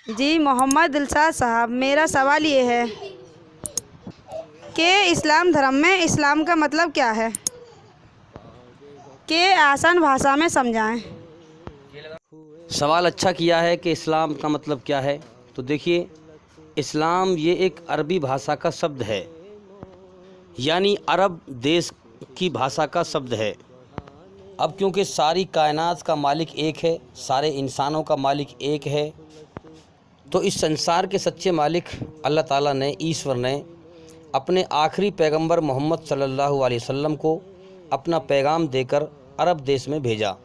जी मोहम्मद दिलशाद साहब, मेरा सवाल ये है कि इस्लाम धर्म में इस्लाम का मतलब क्या है, कि आसान भाषा में समझाएं। सवाल अच्छा किया है कि इस्लाम का मतलब क्या है। तो देखिए, इस्लाम ये एक अरबी भाषा का शब्द है, यानी अरब देश की भाषा का शब्द है। अब क्योंकि सारी कायनात का मालिक एक है, सारे इंसानों का मालिक एक है, तो इस संसार के सच्चे मालिक अल्लाह ताला ने, ईश्वर ने अपने आखिरी पैगंबर मोहम्मद सल्लल्लाहु अलैहि वसल्लम को अपना पैगाम देकर अरब देश में भेजा।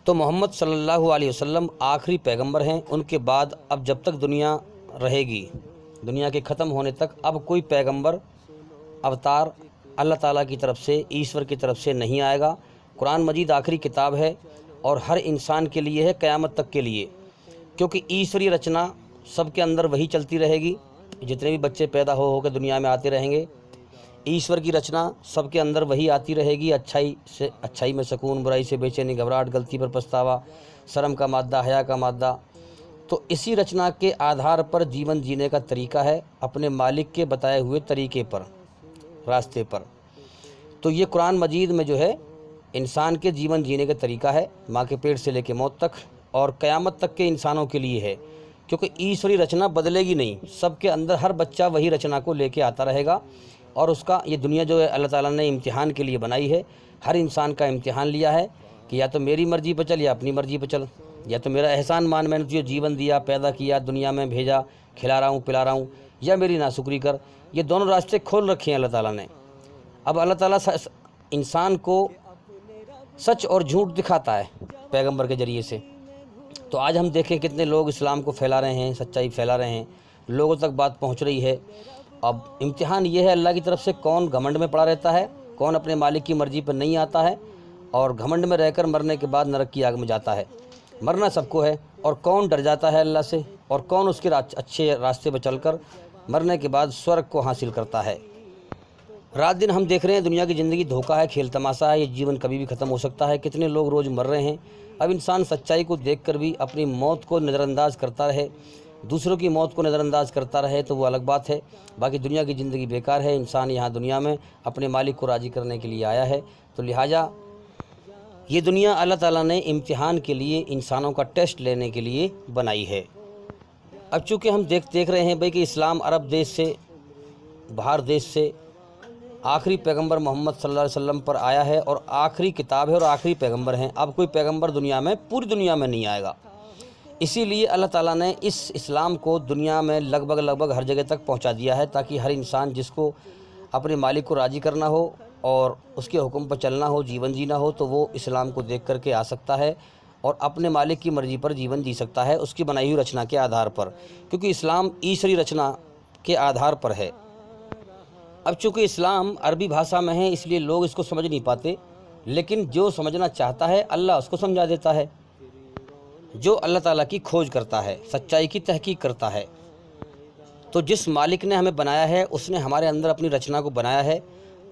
तो मोहम्मद सल्लल्लाहु अलैहि वसल्लम आखिरी पैगंबर हैं। उनके बाद अब जब तक दुनिया रहेगी, दुनिया के ख़त्म होने तक, अब कोई पैगंबर अवतार अल्लाह ताला की तरफ से, ईश्वर की तरफ से नहीं आएगा। कुरान मजीद आखिरी किताब है और हर इंसान के लिए है, क़यामत तक के लिए, क्योंकि ईश्वरीय रचना सबके अंदर वही चलती रहेगी। जितने भी बच्चे पैदा हो के दुनिया में आते रहेंगे, ईश्वर की रचना सबके अंदर वही आती रहेगी। अच्छाई में सुकून, बुराई से बेचैनी, घबराहट, गलती पर पछतावा, शर्म का मादा, हया का मादा। तो इसी रचना के आधार पर जीवन जीने का तरीका है, अपने मालिक के बताए हुए तरीके पर, रास्ते पर। तो ये कुरान मजीद में जो है इंसान के जीवन जीने का तरीका है, माँ के पेट से लेकर मौत तक और क़यामत तक के इंसानों के लिए है, क्योंकि ईश्वरी रचना बदलेगी नहीं। सबके अंदर हर बच्चा वही रचना को लेके आता रहेगा और उसका, ये दुनिया जो है अल्लाह ताला ने इम्तिहान के लिए बनाई है। हर इंसान का इम्तिहान लिया है कि या तो मेरी मर्ज़ी पर चल या अपनी मर्ज़ी पर चल, या तो मेरा एहसान मान, मैंने तुझे जीवन दिया, पैदा किया, दुनिया में भेजा, खिला रहा हूँ, पिला रहा हूँ, या मेरी नाशुक्री कर। ये दोनों रास्ते खोल रखे हैं अल्लाह ताला ने। अब अल्लाह ताला इंसान को सच और झूठ दिखाता है पैगंबर के ज़रिए से। तो आज हम देखें कितने लोग इस्लाम को फैला रहे हैं, सच्चाई फैला रहे हैं, लोगों तक बात पहुंच रही है। अब इम्तिहान ये है अल्लाह की तरफ से, कौन घमंड में पड़ा रहता है, कौन अपने मालिक की मर्ज़ी पर नहीं आता है और घमंड में रहकर मरने के बाद नरक की आग में जाता है। मरना सबको है, और कौन डर जाता है अल्लाह से, और कौन उसके अच्छे रास्ते पर चलकर मरने के बाद स्वर्ग को हासिल करता है। रात दिन हम देख रहे हैं दुनिया की ज़िंदगी धोखा है, खेल तमाशा है, ये जीवन कभी भी ख़त्म हो सकता है। कितने लोग रोज़ मर रहे हैं। अब इंसान सच्चाई को देखकर भी अपनी मौत को नज़रअंदाज करता रहे, दूसरों की मौत को नज़रअंदाज करता रहे, तो वो अलग बात है। बाकी दुनिया की ज़िंदगी बेकार है। इंसान यहाँ दुनिया में अपने मालिक को राज़ी करने के लिए आया है। तो लिहाजा ये दुनिया अल्लाह ताला ने इम्तिहान के लिए, इंसानों का टेस्ट लेने के लिए बनाई है। अब चूँकि हम देख रहे हैं भाई कि इस्लाम अरब देश से, बाहर देश से आखिरी पैगंबर मोहम्मद सल्लल्लाहु अलैहि वसल्लम पर आया है और आखिरी किताब है और आखिरी पैगंबर हैं। अब कोई पैगंबर दुनिया में, पूरी दुनिया में नहीं आएगा। इसीलिए अल्लाह ताला ने इस इस्लाम को दुनिया में लगभग हर जगह तक पहुंचा दिया है, ताकि हर इंसान जिसको अपने मालिक को राज़ी करना हो और उसके हुक्म पर चलना हो, जीवन जीना हो, तो वो इस्लाम को देख करके आ सकता है और अपने मालिक की मर्ज़ी पर जीवन जी सकता है, उसकी बनाई हुई रचना के आधार पर, क्योंकि इस्लाम ईश्वरी रचना के आधार पर है। अब चूँकि इस्लाम अरबी भाषा में है, इसलिए लोग इसको समझ नहीं पाते, लेकिन जो समझना चाहता है अल्लाह उसको समझा देता है। जो अल्लाह ताला की खोज करता है, सच्चाई की तहकीक करता है। तो जिस मालिक ने हमें बनाया है, उसने हमारे अंदर अपनी रचना को बनाया है,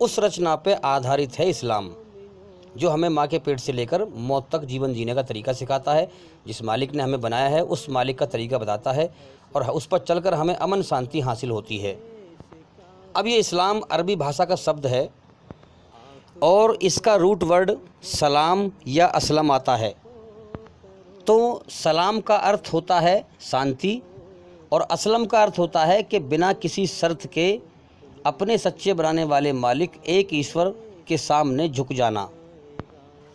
उस रचना पे आधारित है इस्लाम, जो हमें माँ के पेट से लेकर मौत तक जीवन जीने का तरीका सिखाता है। जिस मालिक ने हमें बनाया है, उस मालिक का तरीका बताता है और उस पर चलकर हमें अमन शांति हासिल होती है। अब ये इस्लाम अरबी भाषा का शब्द है और इसका रूट वर्ड सलाम या असलम आता है। तो सलाम का अर्थ होता है शांति और असलम का अर्थ होता है कि बिना किसी शर्त के अपने सच्चे बनाने वाले मालिक एक ईश्वर के सामने झुक जाना।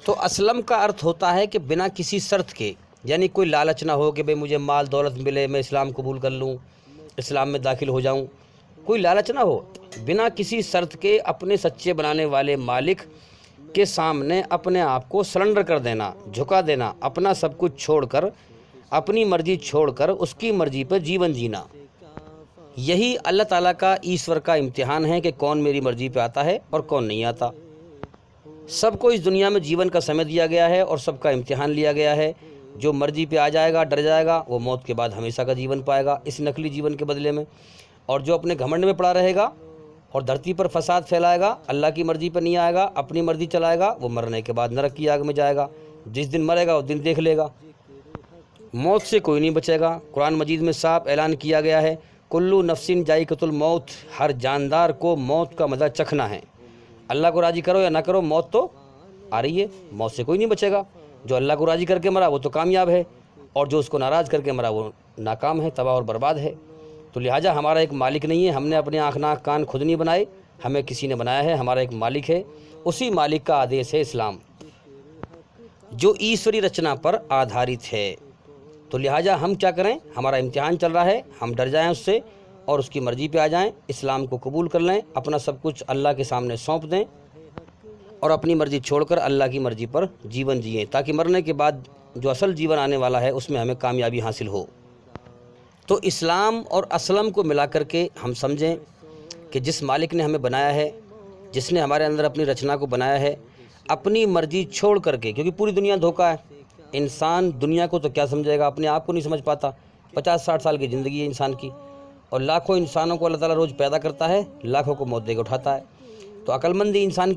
तो असलम का अर्थ होता है कि बिना किसी शर्त के, यानी कोई लालच ना हो कि भाई मुझे माल दौलत मिले, मैं इस्लाम कबूल कर लूँ, इस्लाम में दाखिल हो जाऊँ, कोई लालच ना हो। बिना किसी शर्त के अपने सच्चे बनाने वाले मालिक के सामने अपने आप को सरेंडर कर देना, झुका देना, अपना सब कुछ छोड़कर, अपनी मर्ज़ी छोड़कर उसकी मर्ज़ी पर जीवन जीना। यही अल्लाह ताला का, ईश्वर का इम्तिहान है कि कौन मेरी मर्ज़ी पे आता है और कौन नहीं आता। सबको इस दुनिया में जीवन का समय दिया गया है और सबका इम्तिहान लिया गया है। जो मर्ज़ी पे आ जाएगा, डर जाएगा, वो मौत के बाद हमेशा का जीवन पाएगा इस नकली जीवन के बदले में। और जो अपने घमंड में पड़ा रहेगा और धरती पर फसाद फैलाएगा, अल्लाह की मर्ज़ी पर नहीं आएगा, अपनी मर्ज़ी चलाएगा, वो मरने के बाद नरक की आग में जाएगा। जिस दिन मरेगा उस दिन देख लेगा। मौत से कोई नहीं बचेगा। कुरान मजीद में साफ ऐलान किया गया है, कुल्लू नफ्सिन जायक़तुल मौत, हर जानदार को मौत का मज़ा चखना है। अल्लाह को राज़ी करो या ना करो, मौत तो आ रही है, मौत से कोई नहीं बचेगा। जो अल्लाह को राज़ी करके मरा वो तो कामयाब है, और जो उसको नाराज़ करके मरा वो नाकाम है, तबाह और बर्बाद है। तो लिहाजा हमारा एक मालिक नहीं है, हमने अपने आँख नाक कान खुद नहीं बनाए, हमें किसी ने बनाया है। हमारा एक मालिक है, उसी मालिक का आदेश है इस्लाम, जो ईश्वरी रचना पर आधारित है। तो लिहाजा हम क्या करें, हमारा इम्तिहान चल रहा है, हम डर जाएं उससे और उसकी मर्ज़ी पे आ जाएं, इस्लाम को कबूल कर लें, अपना सब कुछ अल्लाह के सामने सौंप दें और अपनी मर्ज़ी छोड़कर अल्लाह की मर्ज़ी पर जीवन जिएं, ताकि मरने के बाद जो असल जीवन आने वाला है उसमें हमें कामयाबी हासिल हो। तो इस्लाम और असलम को मिला करके हम समझें कि जिस मालिक ने हमें बनाया है, जिसने हमारे अंदर अपनी रचना को बनाया है, अपनी मर्ज़ी छोड़ करके, क्योंकि पूरी दुनिया धोखा है। इंसान दुनिया को तो क्या समझेगा, अपने आप को नहीं समझ पाता। 50-60 साल की ज़िंदगी है इंसान की, और लाखों इंसानों को अल्लाह ताला रोज़ पैदा करता है, लाखों को मौत देकर उठाता है। तो अक्लमंदी इंसान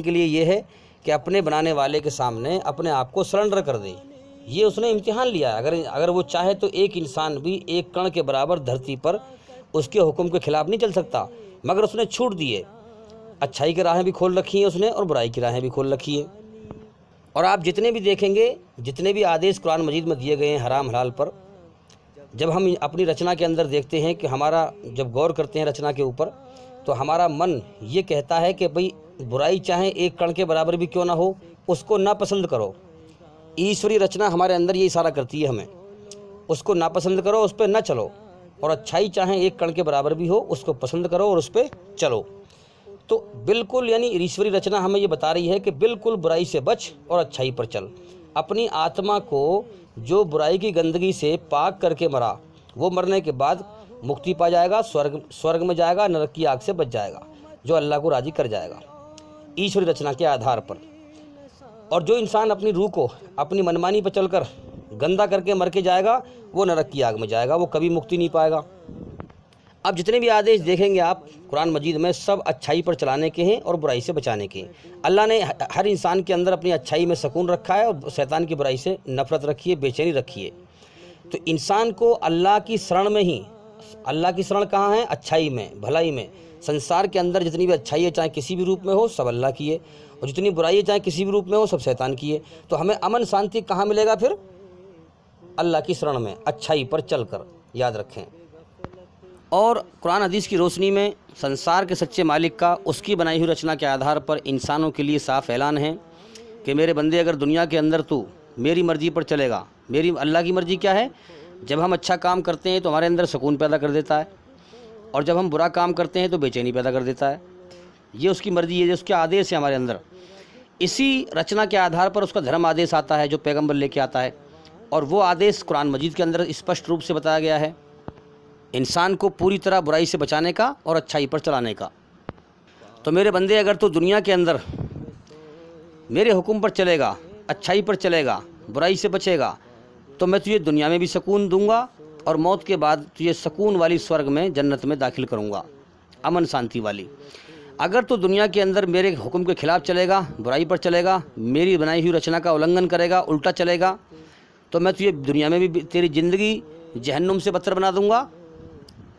के लिए ये है कि अपने बनाने वाले के सामने अपने आप को सरेंडर कर दे। ये उसने इम्तिहान लिया है। अगर वो चाहे तो एक इंसान भी एक कण के बराबर धरती पर उसके हुक्म के ख़िलाफ़ नहीं चल सकता, मगर उसने छूट दी है। अच्छाई की राहें भी खोल रखी हैं उसने, और बुराई की राहें भी खोल रखी हैं। और आप जितने भी देखेंगे, जितने भी आदेश कुरान मजीद में दिए गए हैं हराम हलाल पर, जब हम अपनी रचना के अंदर देखते हैं कि हमारा जब गौर करते हैं रचना के ऊपर, तो हमारा मन ये कहता है कि भाई बुराई चाहे एक कण के बराबर भी क्यों ना हो, उसको नापसंद करो। ईश्वरी रचना हमारे अंदर ये इशारा करती है हमें, उसको नापसंद करो, उस पर न चलो। और अच्छाई चाहे एक कण के बराबर भी हो, उसको पसंद करो और उस पर चलो। तो बिल्कुल यानी ईश्वरी रचना हमें ये बता रही है कि बिल्कुल बुराई से बच और अच्छाई पर चल। अपनी आत्मा को जो बुराई की गंदगी से पाक करके मरा, वो मरने के बाद मुक्ति पा जाएगा, स्वर्ग में जाएगा, नरक की आग से बच जाएगा, जो अल्लाह को राज़ी कर जाएगा ईश्वरी रचना के आधार पर। और जो इंसान अपनी रूह को अपनी मनमानी पर चलकर गंदा करके मर के जाएगा, वो नरक की आग में जाएगा, वो कभी मुक्ति नहीं पाएगा। अब जितने भी आदेश देखेंगे आप कुरान मजीद में, सब अच्छाई पर चलाने के हैं और बुराई से बचाने के। अल्लाह ने हर इंसान के अंदर अपनी अच्छाई में सुकून रखा है और शैतान की बुराई से नफ़रत रखी है, बेचैनी रखी है। तो इंसान को अल्लाह की शरण में ही, अल्लाह की शरण कहाँ है, अच्छाई में, भलाई में। संसार के अंदर जितनी भी अच्छाई है, चाहे किसी भी रूप में हो, सब अल्लाह की है, और जितनी बुराई है चाहे किसी भी रूप में हो, सब शैतान की है। तो हमें अमन शांति कहाँ मिलेगा फिर, अल्लाह की शरण में, अच्छाई पर चलकर, याद रखें। और कुरान हदीस की रोशनी में संसार के सच्चे मालिक का उसकी बनाई हुई रचना के आधार पर इंसानों के लिए साफ ऐलान है कि मेरे बंदे, अगर दुनिया के अंदर तू मेरी मर्ज़ी पर चलेगा। मेरी अल्लाह की मर्ज़ी क्या है, जब हम अच्छा काम करते हैं तो हमारे अंदर सुकून पैदा कर देता है, और जब हम बुरा काम करते हैं तो बेचैनी पैदा कर देता है। ये उसकी मर्ज़ी है, जो उसके आदेश है हमारे अंदर। इसी रचना के आधार पर उसका धर्म आदेश आता है जो पैगम्बर लेके आता है, और वो आदेश कुरान मजीद के अंदर स्पष्ट रूप से बताया गया है, इंसान को पूरी तरह बुराई से बचाने का और अच्छाई पर चलाने का। तो मेरे बंदे, अगर तू दुनिया के अंदर मेरे हुक्म पर चलेगा, अच्छाई पर चलेगा, बुराई से बचेगा, तो मैं तुझे दुनिया में भी सुकून दूंगा और मौत के बाद तुझे सुकून वाली स्वर्ग में, जन्नत में दाखिल करूंगा, अमन शांति वाली। अगर तू दुनिया के अंदर मेरे हुक्म के ख़िलाफ़ चलेगा, बुराई पर चलेगा, मेरी बनाई हुई रचना का उल्लंघन करेगा, उल्टा चलेगा, तो मैं तुझे दुनिया में भी तेरी ज़िंदगी जहन्नुम से बदतर बना दूंगा,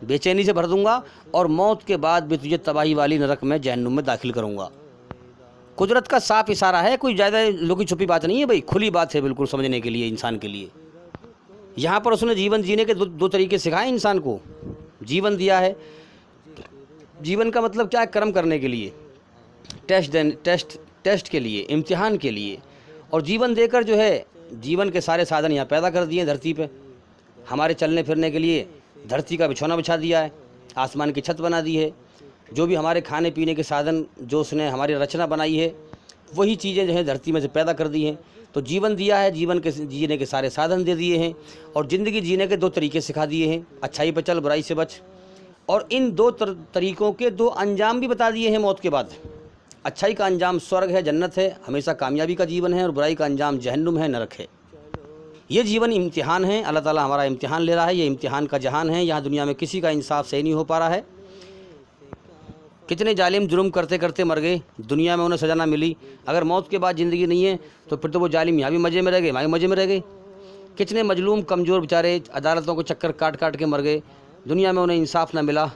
बेचैनी से भर दूंगा, और मौत के बाद भी तुझे तबाही वाली नरक में, जहन्नुम में दाखिल करूंगा। कुदरत का साफ इशारा है, कोई ज़्यादा लुकी छुपी बात नहीं है भाई, खुली बात है बिल्कुल समझने के लिए, इंसान के लिए। यहाँ पर उसने जीवन जीने के दो तरीके सिखाए इंसान को। जीवन दिया है, जीवन का मतलब क्या है, कर्म करने के लिए, टेस्ट के लिए, इम्तिहान के लिए। और जीवन देकर जो है जीवन के सारे साधन यहाँ पैदा कर दिए धरती पे, हमारे चलने फिरने के लिए धरती का बिछौना बिछा दिया है, आसमान की छत बना दी है, जो भी हमारे खाने पीने के साधन जो उसने हमारी रचना बनाई है, वही चीज़ें जो है धरती में से पैदा कर दी हैं। तो जीवन दिया है, जीवन के जीने के सारे साधन दे दिए हैं, और ज़िंदगी जीने के दो तरीके सिखा दिए हैं, अच्छाई पर चल, बुराई से बच। और इन दो तरीक़ों के दो अंजाम भी बता दिए हैं मौत के बाद। अच्छाई का अंजाम स्वर्ग है, जन्नत है, हमेशा कामयाबी का जीवन है, और बुराई का अंजाम जहन्नुम है, नरक है। ये जीवन इम्तिहान है, अल्लाह ताला हमारा इम्तिहान ले रहा है, ये इम्तिहान का जहान है। यहाँ दुनिया में किसी का इंसाफ सही नहीं हो पा रहा है। कितने जालिम जुर्म करते करते मर गए, दुनिया में उन्हें सज़ा ना मिली। अगर मौत के बाद ज़िंदगी नहीं है तो फिर तो वो जालिम यहाँ भी मज़े में रह गए, वहाँ भी मज़े में रह गए। कितने मजलूम कमज़ोर बेचारे अदालतों को चक्कर काट काट के मर गए, दुनिया में उन्हें इंसाफ ना मिला।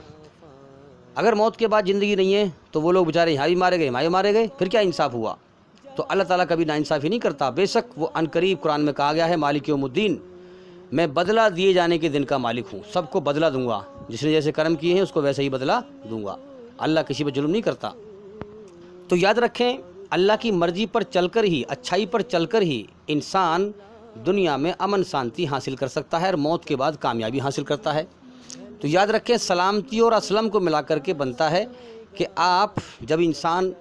अगर मौत के बाद ज़िंदगी नहीं है तो वो लोग बेचारे यहाँ भी मारे गए, वहाँ भी मारे गए, फिर क्या इंसाफ हुआ? तो अल्लाह ताला कभी नाइंसाफ़ी नहीं करता। बेशक वो अनकरीब कुरान में कहा गया है, मालिक यौमुद्दीन, मैं बदला दिए जाने के दिन का मालिक हूँ, सबको बदला दूंगा, जिसने जैसे कर्म किए हैं उसको वैसे ही बदला दूंगा। अल्लाह किसी पर जुल्म नहीं करता। तो याद रखें, अल्लाह की मर्ज़ी पर चलकर ही, अच्छाई पर चलकर ही इंसान दुनिया में अमन शांति हासिल कर सकता है और मौत के बाद कामयाबी हासिल करता है। तो याद रखें, सलामती और असलम को मिला करके बनता है कि आप जब इंसान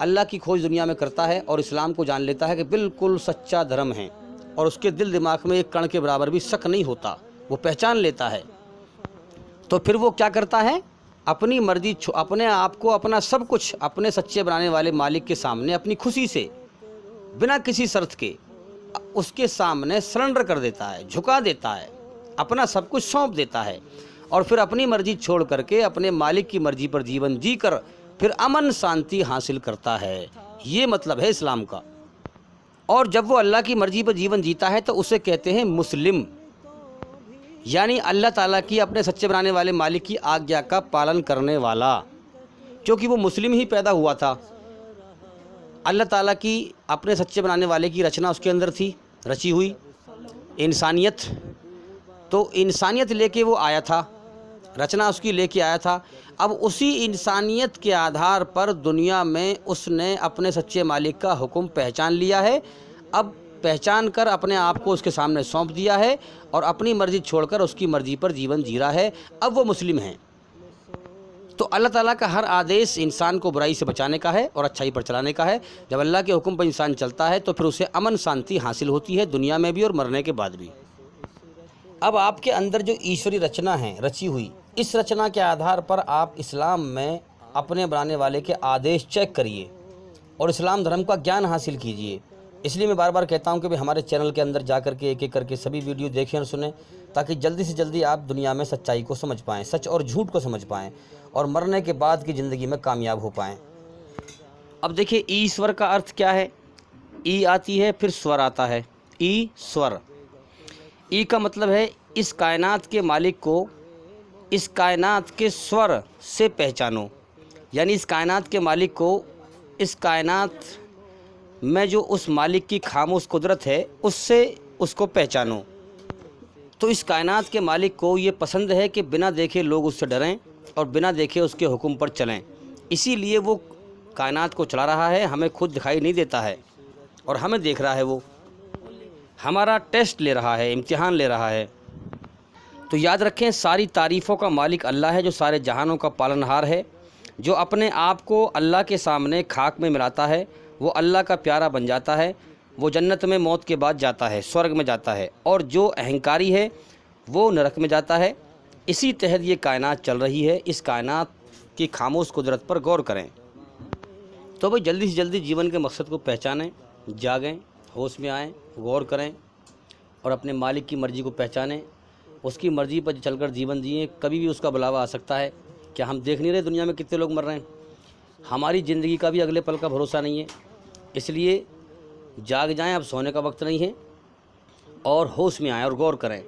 अल्लाह की खोज दुनिया में करता है और इस्लाम को जान लेता है कि बिल्कुल सच्चा धर्म है और उसके दिल दिमाग में एक कण के बराबर भी शक नहीं होता, वो पहचान लेता है, तो फिर वो क्या करता है, अपनी मर्जी, अपने आप को, अपना सब कुछ अपने सच्चे बनाने वाले मालिक के सामने अपनी खुशी से, बिना किसी शर्त के उसके सामने सरेंडर कर देता है, झुका देता है, अपना सब कुछ सौंप देता है और फिर अपनी मर्जी छोड़ करके अपने मालिक की मर्जी पर जीवन जी कर फिर अमन शांति हासिल करता है। ये मतलब है इस्लाम का। और जब वो अल्लाह की मर्जी पर जीवन जीता है तो उसे कहते हैं मुस्लिम, यानी अल्लाह ताला की, अपने सच्चे बनाने वाले मालिक की आज्ञा का पालन करने वाला, क्योंकि वो मुस्लिम ही पैदा हुआ था। अल्लाह ताला की अपने सच्चे बनाने वाले की रचना उसके अंदर थी, रची हुई इंसानियत, तो इंसानियत लेके वो आया था, रचना उसकी लेके आया था। अब उसी इंसानियत के आधार पर दुनिया में उसने अपने सच्चे मालिक का हुक्म पहचान लिया है। अब पहचान कर अपने आप को उसके सामने सौंप दिया है और अपनी मर्ज़ी छोड़कर उसकी मर्ज़ी पर जीवन जी रहा है। अब वो मुस्लिम हैं। तो अल्लाह ताला का हर आदेश इंसान को बुराई से बचाने का है और अच्छाई पर चलाने का है। जब अल्लाह के हुक्म पर इंसान चलता है तो फिर उसे अमन शांति हासिल होती है, दुनिया में भी और मरने के बाद भी। अब आपके अंदर जो ईश्वरी रचना है रची हुई, इस रचना के आधार पर आप इस्लाम में अपने बनाने वाले के आदेश चेक करिए और इस्लाम धर्म का ज्ञान हासिल कीजिए। इसलिए मैं बार बार कहता हूं कि भाई हमारे चैनल के अंदर जा करके एक एक करके सभी वीडियो देखें और सुनें, ताकि जल्दी से जल्दी आप दुनिया में सच्चाई को समझ पाएँ, सच और झूठ को समझ पाएँ और मरने के बाद की ज़िंदगी में कामयाब हो पाएँ। अब देखिए, ईश्वर का अर्थ क्या है? ई आती है, फिर स्वर आता है, ई स्वर। ई का मतलब है इस कायनात के मालिक को इस कायनात के स्वर से पहचानो, यानी इस कायनात के मालिक को, इस कायनात में जो उस मालिक की खामोश कुदरत है उससे उसको पहचानो। तो इस कायनात के मालिक को ये पसंद है कि बिना देखे लोग उससे डरें और बिना देखे उसके हुक्म पर चलें, इसीलिए वो कायनात को चला रहा है। हमें खुद दिखाई नहीं देता है और हमें देख रहा है, वो हमारा टेस्ट ले रहा है, इम्तिहान ले रहा है। तो याद रखें, सारी तारीफ़ों का मालिक अल्लाह है, जो सारे जहानों का पालनहार है। जो अपने आप को अल्लाह के सामने खाक में मिलाता है वो अल्लाह का प्यारा बन जाता है, वो जन्नत में मौत के बाद जाता है, स्वर्ग में जाता है, और जो अहंकारी है वो नरक में जाता है। इसी तहत ये कायनात चल रही है। इस कायनात की खामोश कुदरत पर गौर करें। तो भाई जल्दी से जल्दी जीवन के मकसद को पहचानें, जागें, होश में आएँ, गौर करें और अपने मालिक की मर्ज़ी को पहचानें। उसकी मर्ज़ी पर चलकर जीवन जिए। कभी भी उसका बुलावा आ सकता है। क्या हम देख नहीं रहे दुनिया में कितने लोग मर रहे हैं? हमारी ज़िंदगी का भी अगले पल का भरोसा नहीं है, इसलिए जाग जाएं, अब सोने का वक्त नहीं है और होश में आएँ और गौर करें।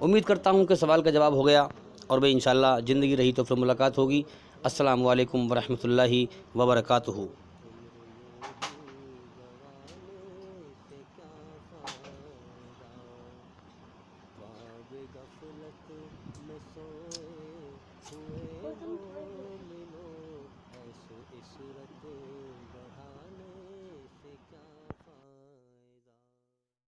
उम्मीद करता हूं कि सवाल का जवाब हो गया और भाई इंशाल्लाह ज़िंदगी रही तो फिर मुलाकात होगी। अस्सलामु अलैकुम वरहमतुल्लाहि वबरकातुहू। गफलत में सोए